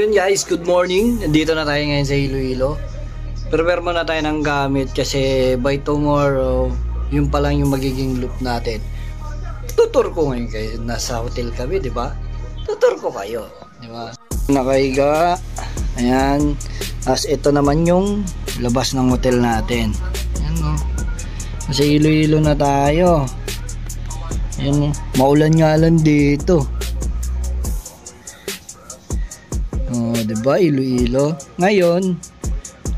Ayun guys, good morning. Nandito na tayo ngayon sa Iloilo. Prepare muna tayo ng gamit kasi by tomorrow, yun pa lang yung magiging loop natin. Tutur ko ngayon kayo. Nasa hotel kami, di ba? Tutur ko kayo, di ba? Nakaiga. Ayan. As ito naman yung labas ng hotel natin. Ayan o. Nasa Iloilo na tayo. Ayan o. Maulan nga lang dito. Oh, diba? Iloilo. Ngayon,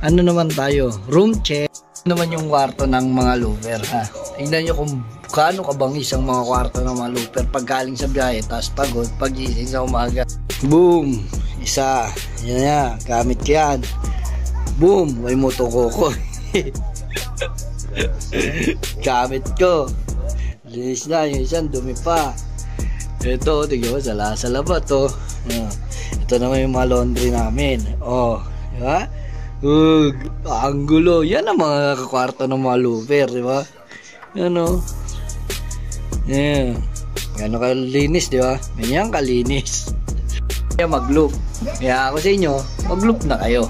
ano naman tayo? Room check. Ano naman yung kwarto ng mga looper, ha? Tingnan nyo kung kaano kabangis ang mga kwarto ng mga looper pag galing sa biyahe, tapos pagod, pagising sa umaga. Boom! Isa. Yan na. Gamit ko yan. Boom! May motokoko. Gamit ko. Linis na. Yung isang dumi pa. Ito, tignan mo, sa laba to. Ito naman yung mga laundry namin. Oh, di ba? Ang gulo. Yan ang mga kwarto ng mga looper, di ba? Yan o. Yan. Gano'n kalinis, di ba? Ganyan kalinis. Kaya mag-loop. Kaya ako sa inyo, mag-loop na kayo.